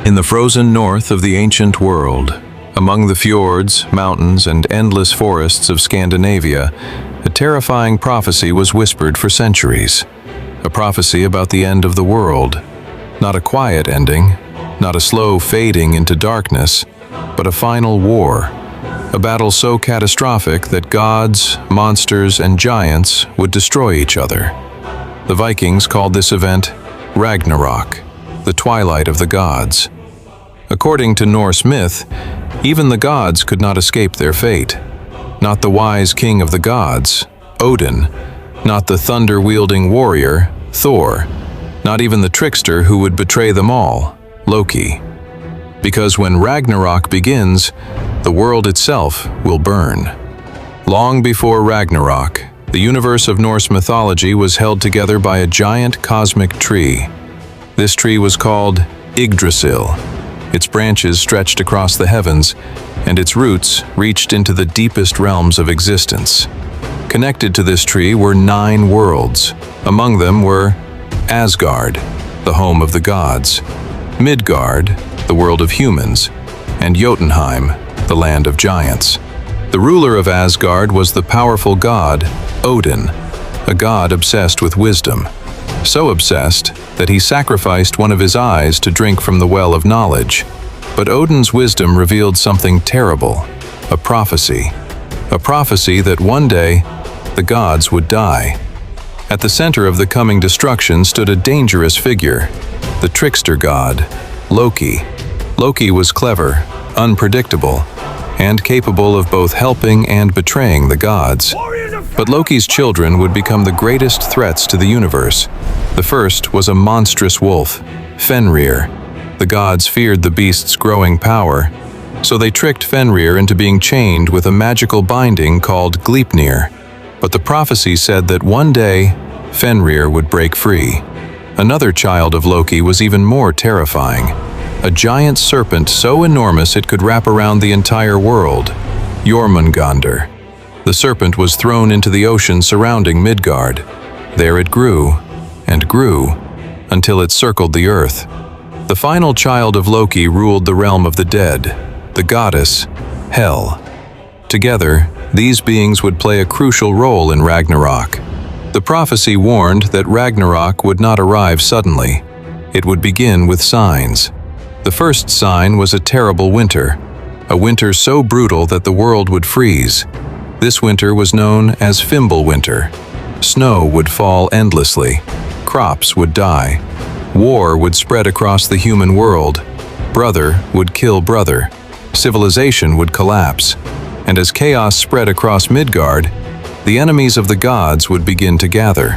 In the frozen north of the ancient world, among the fjords, mountains, and endless forests of Scandinavia, a terrifying prophecy was whispered for centuries. A prophecy about the end of the world. Not a quiet ending, not a slow fading into darkness, but a final war. A battle so catastrophic that gods, monsters, and giants would destroy each other. The Vikings called this event Ragnarök, the twilight of the gods. According to Norse myth, even the gods could not escape their fate. Not the wise king of the gods, Odin, not the thunder-wielding warrior, Thor, not even the trickster who would betray them all, Loki. Because when Ragnarök begins, the world itself will burn. Long before Ragnarök, the universe of Norse mythology was held together by a giant cosmic tree. This tree was called Yggdrasil. Its branches stretched across the heavens, and its roots reached into the deepest realms of existence. Connected to this tree were 9 worlds. Among them were Asgard, the home of the gods, Midgard, the world of humans, and Jotunheim, the land of giants. The ruler of Asgard was the powerful god Odin, a god obsessed with wisdom. So obsessed that he sacrificed one of his eyes to drink from the well of knowledge. But Odin's wisdom revealed something terrible, a prophecy. A prophecy that one day, the gods would die. At the center of the coming destruction stood a dangerous figure, the trickster god, Loki. Loki was clever, unpredictable, and capable of both helping and betraying the gods. But Loki's children would become the greatest threats to the universe. The first was a monstrous wolf, Fenrir. The gods feared the beast's growing power, so they tricked Fenrir into being chained with a magical binding called Gleipnir. But the prophecy said that one day, Fenrir would break free. Another child of Loki was even more terrifying. A giant serpent so enormous it could wrap around the entire world, Jörmungandr. The serpent was thrown into the ocean surrounding Midgard. There it grew and grew until it circled the earth. The final child of Loki ruled the realm of the dead, the goddess, Hel. Together, these beings would play a crucial role in Ragnarök. The prophecy warned that Ragnarök would not arrive suddenly. It would begin with signs. The first sign was a terrible winter, a winter so brutal that the world would freeze. This winter was known as Fimbulwinter. Snow would fall endlessly. Crops would die. War would spread across the human world. Brother would kill brother. Civilization would collapse. And as chaos spread across Midgard, the enemies of the gods would begin to gather.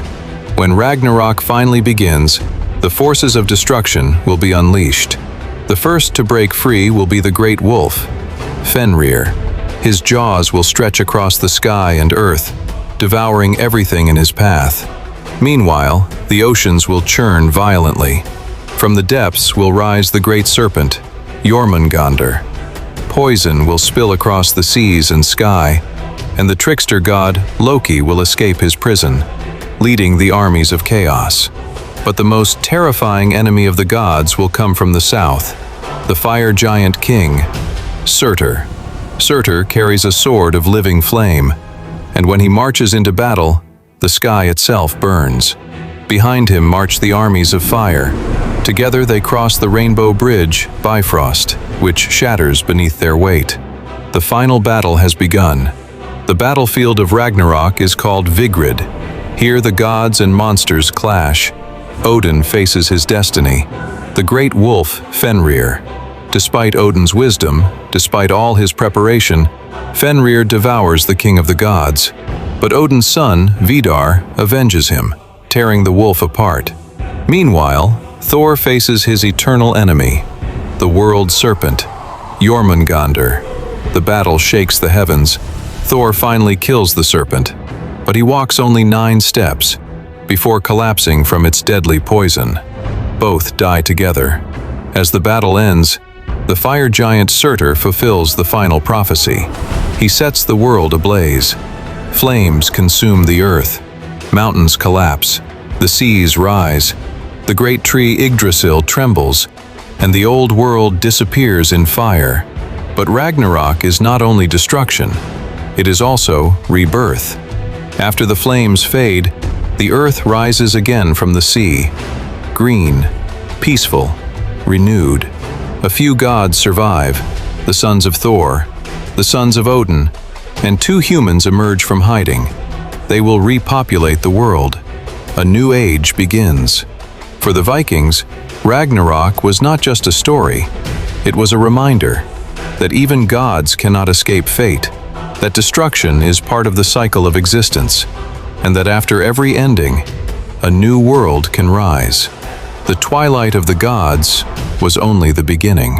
When Ragnarök finally begins, the forces of destruction will be unleashed. The first to break free will be the great wolf, Fenrir. His jaws will stretch across the sky and earth, devouring everything in his path. Meanwhile, the oceans will churn violently. From the depths will rise the great serpent, Jörmungandr. Poison will spill across the seas and sky, and the trickster god Loki will escape his prison, leading the armies of chaos. But the most terrifying enemy of the gods will come from the south, the fire giant king, Surtr. Surtr carries a sword of living flame, and when he marches into battle, the sky itself burns. Behind him march the armies of fire. Together they cross the rainbow bridge, Bifrost, which shatters beneath their weight. The final battle has begun. The battlefield of Ragnarök is called Vigrid. Here the gods and monsters clash. Odin faces his destiny, the great wolf Fenrir. Despite Odin's wisdom, despite all his preparation, Fenrir devours the king of the gods. But Odin's son, Vidar, avenges him, tearing the wolf apart. Meanwhile, Thor faces his eternal enemy, the world serpent, Jörmungandr. The battle shakes the heavens. Thor finally kills the serpent, but he walks only 9 steps before collapsing from its deadly poison. Both die together. As the battle ends, the fire giant Surtr fulfills the final prophecy. He sets the world ablaze. Flames consume the earth. Mountains collapse. The seas rise. The great tree Yggdrasil trembles, and the old world disappears in fire. But Ragnarök is not only destruction, it is also rebirth. After the flames fade, the earth rises again from the sea, green, peaceful, renewed. A few gods survive, the sons of Thor, the sons of Odin, and 2 humans emerge from hiding. They will repopulate the world. A new age begins. For the Vikings, Ragnarök was not just a story, it was a reminder that even gods cannot escape fate, that destruction is part of the cycle of existence, and that after every ending, a new world can rise. The twilight of the gods was only the beginning.